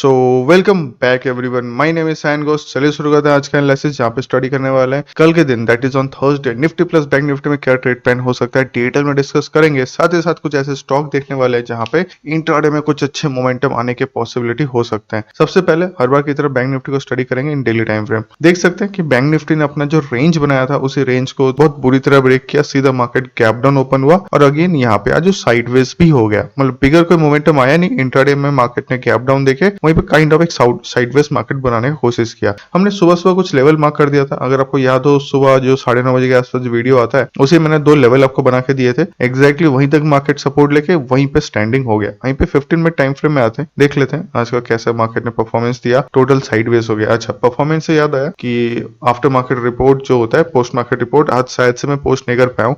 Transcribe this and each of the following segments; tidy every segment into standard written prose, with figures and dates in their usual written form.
So welcome back everyone, my name is sine Ghosh. चलिए शुरू करते हैं आज का एनालिसिस, जहाँ पे स्टडी करने वाले हैं कल के दिन, that is on Thursday, Nifty plus bank Nifty में क्या ट्रेड प्लान हो सकता है डिटेल में डिस्कस करेंगे। साथ ही साथ कुछ ऐसे स्टॉक देखने वाले हैं जहाँ पे इंट्राडे में कुछ अच्छे मोमेंटम आने के पॉसिबिलिटी हो सकते हैं। सबसे पहले हर बार की तरह बैंक निफ्टी को स्टडी करेंगे इन डेली टाइम फ्रेम। देख सकते हैं कि बैंक निफ्टी ने अपना जो रेंज बनाया था उसी रेंज को बहुत बुरी तरह ब्रेक किया, सीधा मार्केट गैप डाउन ओपन हुआ और अगेन यहाँ पे आज साइडवेज भी हो गया। मतलब बिगर कोई मोमेंटम आया नहीं, इंट्राडे में मार्केट ने गैप डाउन देखे वहीं पे काइंड ऑफ एक साइडवेज मार्केट बनाने की कोशिश किया। हमने सुबह सुबह कुछ लेवल मार्क कर दिया था, अगर आपको याद हो सुबह जो 9:30 बजे के आसपास जो वीडियो आता है उसे मैंने 2 लेवल आपको बना के दिए थे। एग्जैक्टली वहीं तक मार्केट सपोर्ट लेके वहीं पे स्टैंडिंग हो गया। वहीं पे 15 मिनट टाइम फ्रेम में आते हैं, देख लेते हैं आज का कैसे मार्केट ने परफॉर्मेंस दिया। टोटल साइडवेज हो गया। अच्छा, परफॉर्मेंस से याद आया कि आफ्टर मार्केट रिपोर्ट जो होता है, पोस्ट मार्केट रिपोर्ट, आज शायद से मैं पोस्ट नहीं कर पाया हूँ,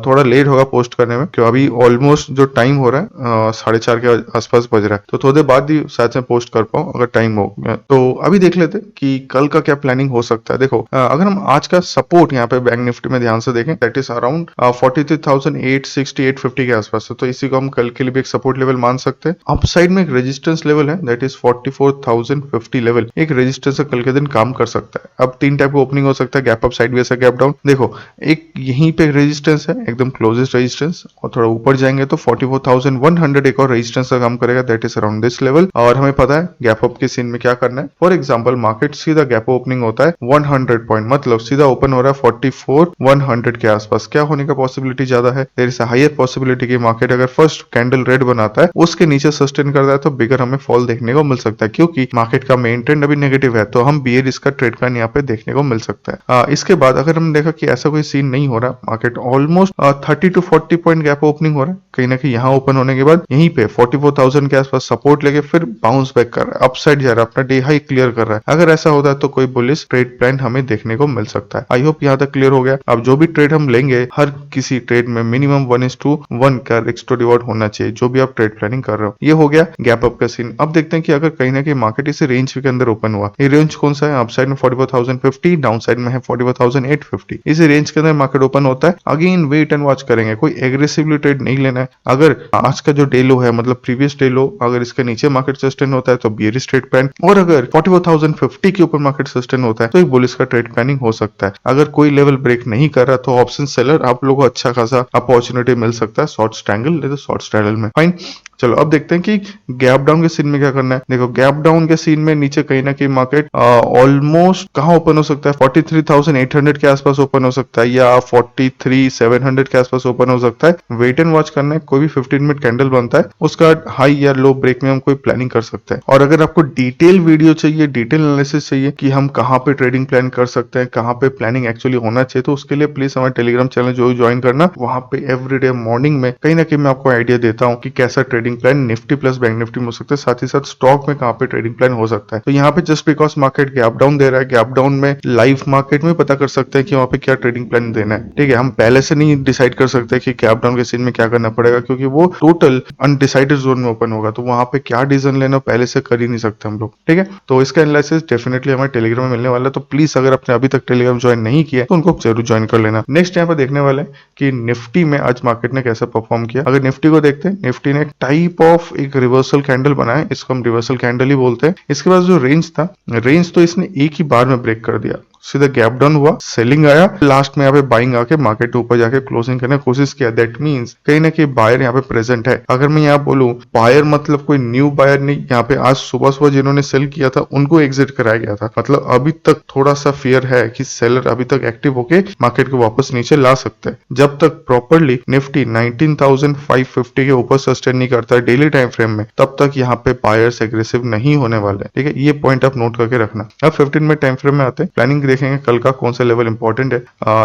थोड़ा लेट होगा पोस्ट करने में क्यों अभी ऑलमोस्ट जो टाइम हो रहा है 4:30 के आसपास बज रहा है, तो थोड़ी देर बाद ही शायद से पोस्ट कर पाऊँ अगर टाइम हो। तो अभी देख लेते हैं कि कल का क्या प्लानिंग हो सकता है। देखो अगर हम आज का सपोर्ट यहाँ पे बैंक निफ्टी में ध्यान से देखें, दैट इज अराउंड 43,860 850 के आसपास है, तो इसी को हम कल के लिए भी एक सपोर्ट लेवल मान सकते हैं। अपसाइड में एक रेजिस्टेंस लेवल है, दैट इज 44,050 लेवल, एक रेजिस्टेंस से कल के दिन काम कर सकता है। अब 3 टाइप का ओपनिंग हो सकता है, gap up, sideways, gap down. देखो एक यहीं पे रेजिस्टेंस है, एकदम क्लोजेस्ट रेजिस्टेंस, और थोड़ा ऊपर जाएंगे तो 44,100 एक और रेजिस्टेंस का काम करेगा, that is around this level. और हमें पता है गैप अप के सीन में क्या करना है। फॉर एग्जांपल मार्केट सीधा गैप ओपनिंग होता है 100 पॉइंट, मतलब सीधा ओपन हो रहा है 44,100 के आसपास। क्या होने का पॉसिबिलिटी ज्यादा है? There is a higher possibility कि मार्केट अगर फर्स्ट कैंडल रेड बनाता है उसके नीचे सस्टेन करता है तो बिगर हमें फॉल देखने को मिल सकता है, क्योंकि मार्केट का मेन ट्रेंड अभी नेगेटिव है, तो हम बियर इसका ट्रेड प्लान यहाँ पे देखने को मिल सकता है। इसके बाद अगर हम देखा कि ऐसा कोई सीन नहीं हो रहा, market almost 30 to 40 point gap opening हो रहा है, कहीं ना कहीं यहाँ ओपन होने के बाद यहीं पे 44,000 के आसपास सपोर्ट लेके फिर बाउंस बैक कर रहा है, अपसाइड जा रहा है, अपना डे हाई क्लियर कर रहा है। अगर ऐसा होता है तो कोई बुलिश ट्रेड प्लान हमें देखने को मिल सकता है। आई होप यहाँ तक क्लियर हो गया। अब जो भी ट्रेड हम लेंगे, हर किसी ट्रेड में मिनिमम 1:1 का रिस्क टू रिवॉर्ड होना चाहिए, जो भी आप ट्रेड प्लानिंग कर रहे हो। ये हो गया गैप अप का सीन। अब देखते हैं कि अगर कहीं ना कहीं मार्केट इस रेंज के अंदर ओपन हुआ, ये रेंज कौन सा है? अपसाइड में 44,050, डाउन साइड में है 44,850। इस रेंज के अंदर मार्केट ओपन होता है, अगेन वेट एंड वॉच करेंगे, कोई एग्रेसिवली ट्रेड नहीं लेना है। अगर आज का जो डे लो है, मतलब प्रीवियस डे लो, अगर इसके नीचे मार्केट सस्टेन होता है तो बियरिश ट्रेड प्लान, और अगर 44,050 के ऊपर मार्केट सस्टेन होता है तो एक बुलिश का ट्रेड प्लानिंग हो सकता है। अगर कोई लेवल ब्रेक नहीं कर रहा तो ऑप्शन सेलर आप लोगों को अच्छा खासा अपॉर्चुनिटी मिल सकता है शॉर्ट स्ट्रैंगल नहीं तो शॉर्ट स्ट्रैडल में। फाइन, चलो अब देखते हैं कि गैप डाउन के सीन में क्या करना है। देखो गैप डाउन के सीन में नीचे कहीं ना कहीं मार्केट ऑलमोस्ट कहां ओपन हो सकता है? 43,800 के आसपास ओपन हो सकता है, या 43,700 के आसपास ओपन हो सकता है। वेट एंड वॉच करना है, कोई भी 15 मिनट कैंडल बनता है उसका हाई या लो ब्रेक में हम कोई प्लानिंग कर सकते हैं। और अगर आपको डिटेल वीडियो चाहिए, डिटेल एनालिसिस चाहिए कि हम कहाँ पे ट्रेडिंग प्लान कर सकते हैं, कहाँ पे प्लानिंग एक्चुअली होना चाहिए, तो उसके लिए प्लीज हमारे टेलीग्राम चैनल जो ज्वाइन करना। वहां पे एवरीडे मॉर्निंग में कहीं ना कहीं मैं आपको आइडिया देता हूँ कि कैसा trading plan Nifty plus bank Nifty में हो सकता है, साथ ही साथ स्टॉक में कहाँ पे ट्रेडिंग प्लान हो सकता है। तो यहाँ पे just because market gap down दे रहा है, गैप डाउन में लाइव मार्केट में पता कर सकते हैं कि वहाँ पे क्या ट्रेडिंग प्लान देना है। ठीक है, हम पहले से नहीं डिसाइड कर सकते कि गैप डाउन के सीन में क्या करना पड़ेगा, क्योंकि वो टोटल अनडिसाइडेड जोन में ओपन होगा, तो वहां पे क्या डिसीजन लेना पहले से कर ही नहीं सकते हम लोग। ठीक है, तो इसका एनालिसिस डेफिनेटली हमारे टेलीग्राम में मिलने वाला है, तो प्लीज अगर आपने अभी तक टेलीग्राम ज्वाइन नहीं किया तो उनको जरूर ज्वाइन कर लेना। नेक्स्ट यहाँ पे देखने वाले हैं कि निफ्टी में आज मार्केट ने कैसे परफॉर्म किया। अगर निफ्टी को देखते हैं, निफ्टी ने एक टाइप ऑफ एक रिवर्सल कैंडल बनाया, इसको हम रिवर्सल कैंडल ही बोलते हैं। इसके बाद जो रेंज था, रेंज तो इसने एक ही बार में ब्रेक कर दिया, सीधा गैप डाउन हुआ, सेलिंग आया, लास्ट में यहाँ पे बाइंग आके मार्केट ऊपर जाके क्लोजिंग करने की कोशिश किया। दैट मींस कहीं ना कहीं बायर यहाँ पे प्रेजेंट है। अगर मैं यहाँ बोलूं बायर मतलब कोई न्यू बायर नहीं, यहाँ पे आज सुबह सुबह जिन्होंने सेल किया था उनको एग्जिट कराया गया था। मतलब अभी तक थोड़ा सा फियर है कि सेलर अभी तक एक्टिव होके मार्केट को वापस नीचे ला सकते हैं। जब तक प्रॉपरली निफ्टी 19,550 के ऊपर सस्टेन नहीं करता है डेली टाइम फ्रेम में, तब तक यहाँ पे बायर्स एग्रेसिव नहीं होने वाले। ठीक है, ये पॉइंट आप नोट करके रखना। अब 15 मिनट टाइम फ्रेम में आते हैं, प्लानिंग देखेंगे कल का कौन सा लेवल इंपॉर्टेंट है।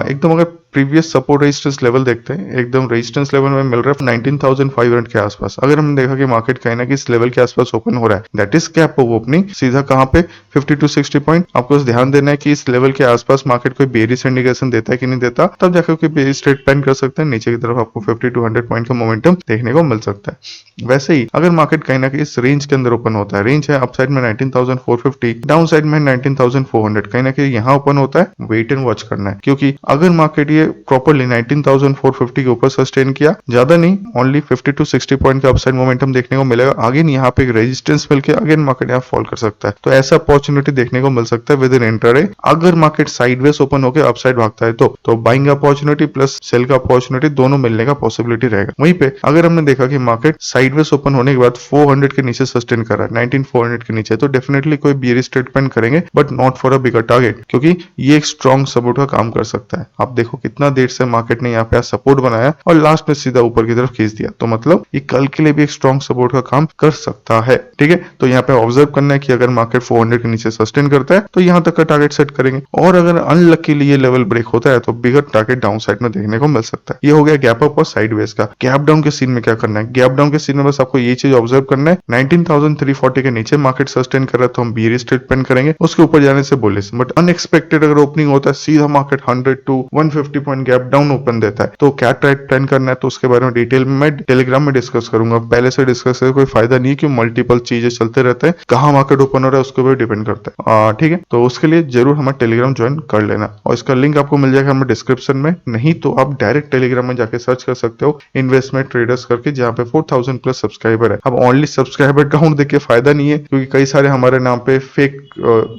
एकदम अगर प्रीवियस सपोर्ट रेजिस्टेंस लेवल देखते हैं, एकदम रेजिस्टेंस लेवल में मिल रहा है 19,500 के आसपास। अगर हमने देखा कि मार्केट कहीं ना कहीं इस लेवल के आसपास ओपन हो रहा है, that is gap up opening, सीधा कहां पे 50 to 60 पॉइंट। आपको ध्यान देना है कि इस लेवल के आसपास मार्केट कोई बेरिश इंडिकेशन देता है कि नहीं देता, तब जाकर कोई बेरिश ट्रेड प्लान कर सकते हैं। नीचे की तरफ आपको 50 to 100 पॉइंट का मोमेंटम देखने को मिल सकता है। वैसे ही अगर मार्केट कहीं ना कहीं इस रेंज के अंदर ओपन होता है, रेंज है अपसाइड में 19,450, डाउन साइड में 19,400, कहीं ना कहीं यहाँ कहाँ ओपन होता है, वेट एंड वॉच करना है। क्योंकि अगर मार्केट ये प्रॉपरली 19,450 के ऊपर सस्टेन किया, ज्यादा नहीं, ओनली 50 to 60 पॉइंट का अपसाइड मोमेंटम देखने को मिलेगा। अगेन यहाँ पे एक रेजिस्टेंस मिलकर अगेन मार्केट यहाँ फॉल कर सकता है। तो ऐसा अपॉर्चुनिटी देखने को मिल सकता है विद इन इंट्राडे। अगर मार्केट साइडवेज ओपन होकर अपसाइड भागता है तो बाइंग अपॉर्चुनिटी प्लस सेल का अपॉर्चुनिटी दोनों मिलने का पॉसिबिलिटी रहेगा। वहीं पे अगर हमने देखा कि मार्केट साइडवेज ओपन होने के बाद 400 के नीचे सस्टेन कर रहा है, 19,400 के नीचे, तो डेफिनेटली कोई बियरिश ट्रीटमेंट करेंगे, but not for a bigger target, क्योंकि ये एक स्ट्रॉन्ग सपोर्ट का काम कर सकता है। आप देखो कितना देर से मार्केट ने यहाँ पे सपोर्ट बनाया और लास्ट में सीधा ऊपर की तरफ खींच दिया, तो मतलब ये कल के लिए भी एक स्ट्रॉन्ग सपोर्ट का काम कर सकता है। ठीक है, तो यहाँ पे ऑब्जर्व करना है कि अगर मार्केट 400 के नीचे सस्टेन करता है तो यहाँ तक का टारगेट सेट करेंगे, और अगर अनलकीली ये लेवल ब्रेक होता है तो बिगर टारगेट डाउन साइड में देखने को मिल सकता है। ये हो गया गैप अप और साइडवेज का। गैप डाउन के सीन में क्या करना है, गैप डाउन के सीन में बस आपको ये चीज ऑब्जर्व करना है, 19,340 के नीचे मार्केट सस्टेन कर रहा है तो हम बियरिश ट्रीटमेंट करेंगे, उसके ऊपर जाने से बुलिश। बट अनएक्सपेक्टेड अगर ओपनिंग होता है, सीधा market 100 to 150 point gap down open देता है, तो क्या ट्रेड प्लान करना है, तो उसके बारे में डिटेल में मैं टेलीग्राम में डिस्कस करूंगा। पहले से डिस्कस करके कोई फायदा नहीं है, क्यों मल्टीपल चीजें चलते रहते हैं, कहाँ मार्केट ओपन हो रहा है उसके ऊपर डिपेंड करता है। ठीक है, तो उसके लिए जरूर हमारा टेलीग्राम ज्वाइन कर लेना, और इसका लिंक आपको मिल जाएगा हमें डिस्क्रिप्शन में, नहीं तो आप डायरेक्ट टेलीग्राम में जाके सर्च कर सकते हो इन्वेस्टमेंट ट्रेडर्स करके, जहाँ पे 4,000 प्लस सब्सक्राइबर है। अब ओनली सब्सक्राइबर काउंट देख के फायदा नहीं है, क्योंकि कई सारे हमारे नाम पे फेक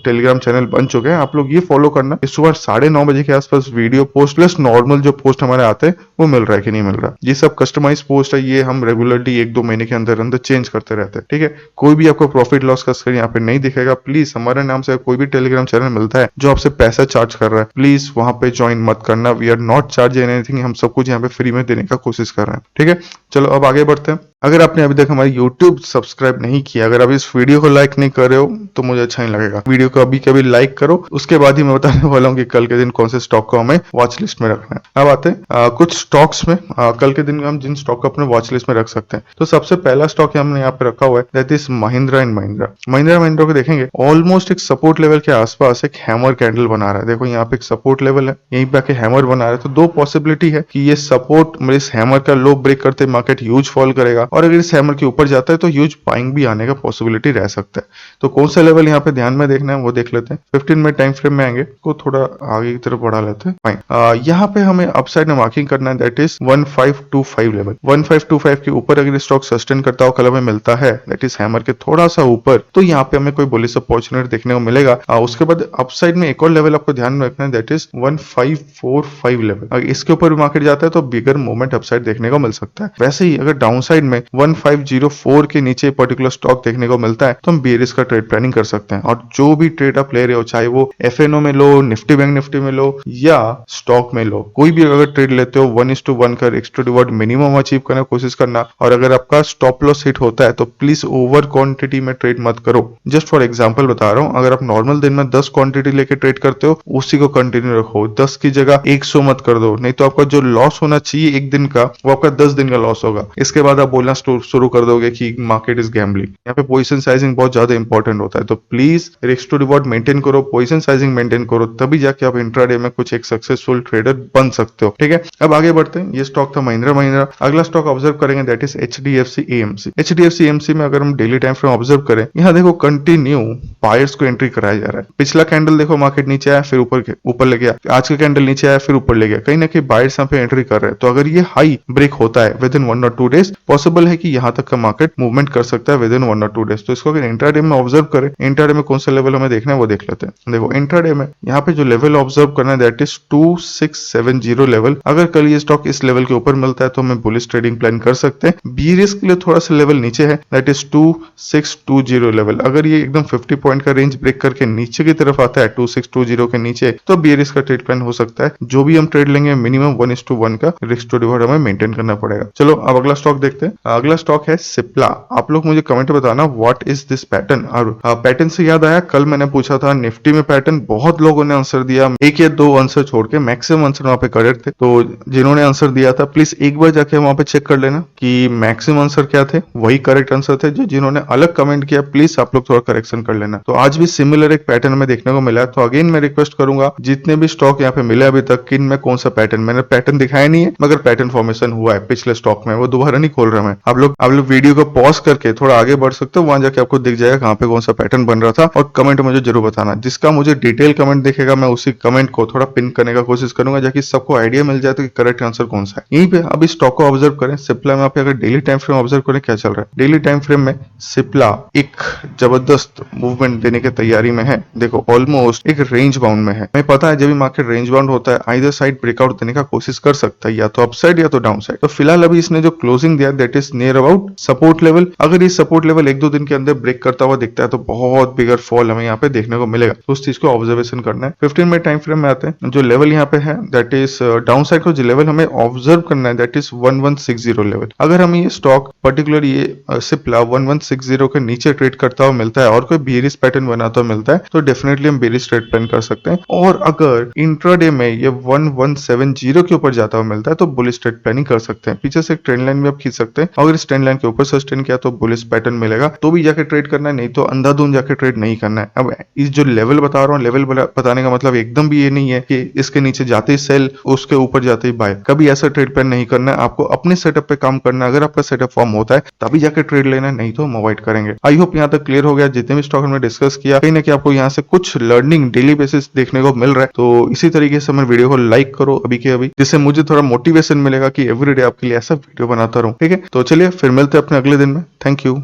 टेलीग्राम चैनल बन चुके हैं। आप लोग ये फॉलो करना, इस सुबह 9:30 बजे के आसपास वीडियो पोस्ट प्लस नॉर्मल जो पोस्ट हमारे आते हैं वो मिल रहा है कि नहीं मिल रहा। ये सब कस्टमाइज पोस्ट है, ये हम रेगुलरली 1-2 महीने के अंदर अंदर चेंज करते रहते हैं। ठीक है, कोई भी आपको प्रॉफिट लॉस का स्क्रीन यहाँ पे नहीं दिखेगा। प्लीज हमारे नाम से कोई भी टेलीग्राम चैनल मिलता है जो आपसे पैसा चार्ज कर रहा है, प्लीज वहां पे ज्वाइन मत करना। We are not charging anything, हम सब कुछ यहाँ पे फ्री में देने का कोशिश कर रहे हैं। ठीक है, चलो अब आगे बढ़ते हैं। अगर आपने अभी तक हमारी YouTube सब्सक्राइब नहीं किया, अगर आप इस वीडियो को लाइक नहीं कर रहे हो तो मुझे अच्छा नहीं लगेगा। वीडियो को अभी कभी लाइक करो, उसके बाद ही मैं बताने वाला हूँ कि कल के दिन कौन से स्टॉक को हमें वॉच लिस्ट में रखना है। अब आते हैं कुछ स्टॉक्स में, कल के दिन हम जिन स्टॉक को अपने वॉच लिस्ट में रख सकते हैं। तो सबसे पहला स्टॉक हमने यहाँ पे रखा हुआ है, that is Mahindra and Mahindra. Mahindra Mahindra को देखेंगे ऑलमोस्ट एक सपोर्ट लेवल के आसपास एक हैमर कैंडल बना रहा है। देखो यहाँ पे एक सपोर्ट लेवल है, यहीं पे आके हैमर बना रहा है, तो दो पॉसिबिलिटी है कि ये सपोर्ट इस हैमर का लो ब्रेक करते मार्केट ह्यूज फॉल करेगा, और अगर इस हैमर के ऊपर जाता है तो ह्यूज बाइंग भी आने का पॉसिबिलिटी रह सकता है। तो कौन सा लेवल यहाँ पे ध्यान में देखना है वो देख लेते हैं। 15 मिनट टाइम फ्रेम में आएंगे, को थोड़ा आगे की तरफ बढ़ा लेते हैं। फाइन, यहाँ पे हमें अपसाइड में मार्किंग करना है, दैट इज 1525 लेवल। 1525 के ऊपर अगर स्टॉक सस्टेन करता हो, कल हमें मिलता है दैट इज हैमर के थोड़ा सा ऊपर, तो यहाँ पे हमें कोई बुलिश अपॉर्चुनिटी देखने को मिलेगा। उसके बाद अपसाइड में एक और लेवल आपको ध्यान में रखना है, दैट इज 1545 लेवल। अगर इसके ऊपर भी मार्केट जाता है तो बिगर मूवमेंट अपसाइड देखने को मिल सकता है। वैसे ही अगर डाउन साइड में 1504 के नीचे पर्टिकुलर स्टॉक देखने को मिलता है तो हम बेरिस का ट्रेड प्लानिंग कर सकते हैं। और जो भी ट्रेड आप ले रहे हो, चाहे वो एफएनओ में लो, निफ्टी बैंक निफ्टी में लो या स्टॉक में लो, कोई भी अगर ट्रेड लेते हो 1:1 का risk to reward minimum achieve करने की कोशिश करना। और अगर आपका स्टॉप लॉस हिट होता है तो प्लीज ओवर क्वांटिटी में ट्रेड मत करो। जस्ट फॉर एग्जांपल बता रहा हूं, अगर आप नॉर्मल दिन में 10 क्वांटिटी लेके ट्रेड करते हो, उसी को कंटिन्यू रखो। 10 की जगह 100 मत कर दो, नहीं तो आपका जो लॉस होना चाहिए एक दिन का, वो आपका 10 दिन का लॉस होगा। इसके बाद आप बोलना शुरू कर दोगे कि मार्केट इज गैम्बलिंग। यहाँ पे पोजीशन साइजिंग बहुत ज्यादा इंपॉर्टेंट होता है, तो please risk to reward maintain करो, पोजीशन साइजिंग मेंटेन करो, तभी जाके आप इंट्राडे में कुछ एक सक्सेसफुल ट्रेडर बन सकते हो। ठीक है, अब आगे बढ़ते हैं। ये स्टॉक था महिंद्रा महिंद्रा। अगला स्टॉक ऑब्जर्व करेंगे, that is HDFC AMC. HDFC AMC में अगर हम डेली टाइम फ्रेम ऑब्जर्व करें, यहाँ देखो कंटिन्यू बायर्स को एंट्री कराया जा रहा है। पिछला कैंडल देखो मार्केट नीचे आया फिर ऊपर ले गया, आज का कैंडल नीचे आया फिर ऊपर ले गया, कहीं ना कहीं बायर्स यहाँ पे एंट्री कर रहे हैं। तो अगर ये हाई ब्रेक होता है with in 1 or 2 days, possible है कि यहाँ तक का मार्केट मूवमेंट कर सकता है विद इन 1 or 2 डेज। तो इसको अगर इंट्राडे में ऑब्जर्व करें, इंट्राडे में कौन सा लेवल हमें देखना है वो देख लेते हैं। देखो इंट्राडे में यहाँ पे जो लेवल ऑब्जर्व करना है, दैट इज 2670 लेवल। अगर कल ये स्टॉक इस लेवल के ऊपर मिलता है तो हमें बुलिश ट्रेडिंग प्लान कर सकते हैं। बी रिस्क के लिए थोड़ा सा लेवल नीचे है, दैट इज 2620 लेवल। अगर ये एकदम 50 पॉइंट का रेंज ब्रेक करके नीचे की तरफ आता है 2620 के नीचे, तो बी रिस्क का ट्रेड प्लान हो सकता है। जो भी हम ट्रेड लेंगे मिनिमम 1:1 का रिस्क टू रिवॉर्ड हमें मेंटेन करना पड़ेगा। चलो अब अगला स्टॉक देखते हैं। अगला स्टॉक है सिप्ला। आप लोग मुझे कमेंट में बताना व्हाट इज दिस पैटर्न। और पैटर्न से याद आया, कल मैंने पूछा था निफ्टी में पैटर्न, बहुत लोगों ने आंसर दिया, 1 या 2 आंसर छोड़ के मैक्सिमम आंसर वहां पे करेक्ट थे। तो जिन्होंने आंसर दिया था प्लीज एक बार जाके वहां पे चेक कर लेना कि मैक्सिमम आंसर क्या थे, वही करेक्ट आंसर थे। जो जिन्होंने अलग कमेंट किया प्लीज आप लोग थोड़ा करेक्शन कर लेना। तो आज भी सिमिलर एक पैटर्न में देखने को मिला है। तो अगेन मैं रिक्वेस्ट करूंगा, जितने भी स्टॉक यहाँ पे मिले अभी तक, किन में कौन सा पैटर्न, मैंने पैटर्न दिखाया नहीं है मगर पैटर्न फॉर्मेशन हुआ है पिछले स्टॉक में, वो दोबारा नहीं खोल रहा मैं। आप लोग वीडियो को पॉज करके थोड़ा आगे बढ़ सकते हो, वहां जाके आपको दिख जाएगा कहाँ पे कौन सा पैटर्न बन रहा था, और कमेंट मुझे जरूर बताना। जिसका मुझे डिटेल डिटेल कमेंट दिखेगा, मैं उसी कमेंट को थोड़ा पिन करने का कोशिश करूंगा ताकि सबको आइडिया मिल जाए तो कि करेक्ट आंसर कौन सा है। यहीं पे अभी स्टॉक को ऑब्जर्व करें, सिप्ला में आप अगर डेली टाइम फ्रेम ऑब्जर्व करें क्या चल रहा है। डेली टाइम फ्रेम में सिप्ला एक जबरदस्त मूवमेंट देने की तैयारी में है। देखो ऑलमोस्ट एक रेंज बाउंड में है। हमें पता है जब भी मार्केट रेंज बाउंड होता है आइदर साइड ब्रेकआउट देने का कोशिश कर सकता है, या तो अपसाइड या तो डाउन साइड। तो फिलहाल अभी इसने जो क्लोजिंग दिया that is near about support level. अगर ये सपोर्ट लेवल एक दो दिन के अंदर ब्रेक करता हुआ दिखता है तो बहुत बिगर फॉल हमें यहाँ पे देखने को मिलेगा, तो उस चीज को ऑब्जर्वेशन करना है। 15 मिनट टाइम फ्रेम में आते हैं, जो लेवल यहाँ पे है दैट इज डाउन साइड को जो लेवल हमें ऑब्जर्व करना है दैट इज 1160 लेवल। अगर हमें ये स्टॉक पर्टिकुलर ये सिप्ला 1160 के नीचे ट्रेड करता हुआ मिलता है और कोई बेरिश पैटर्न बनाता हुआ मिलता है तो डेफिनेटली हम बेरिश ट्रेड प्लान कर सकते हैं। और अगर इंट्राडे में ये 1170 के ऊपर जाता हुआ मिलता है तो बुलिश ट्रेड प्लानिंग कर सकते हैं। पीछे से एक ट्रेंड लाइन भी आप खींच सकते हैं, अगर इस ट्रेंड लाइन के ऊपर सस्टेन किया तो बुलिश पैटर्न मिलेगा तो भी जाके ट्रेड करना है, नहीं तो अंधाधुंध जाके ट्रेड नहीं करना है। अब इस जो लेवल बता रहा हूँ, लेवल बताने का मतलब एकदम भी ये नहीं है कि इसके नीचे जाते ही सेल उसके ऊपर जाते ही बाय, कभी ऐसा ट्रेड प्लान नहीं करना है। आपको अपने सेटअप पे काम करना है, अगर आपका सेटअप फॉर्म होता है तभी जाके ट्रेड लेना है, नहीं तो हम अवॉइड करेंगे। आई होप यहाँ तक क्लियर हो गया। जितने भी स्टॉक हमने डिस्कस किया कहीं ना कहीं आपको यहाँ से कुछ लर्निंग डेली बेसिस देखने को मिल रहा है, तो इसी तरीके से हमारे वीडियो को लाइक करो अभी के अभी, जिससे मुझे थोड़ा मोटिवेशन मिलेगा कि एवरीडे आपके लिए ऐसा वीडियो बनाता रहूं। ठीक है, तो चलिए फिर मिलते हैं अपने अगले दिन में। Thank you.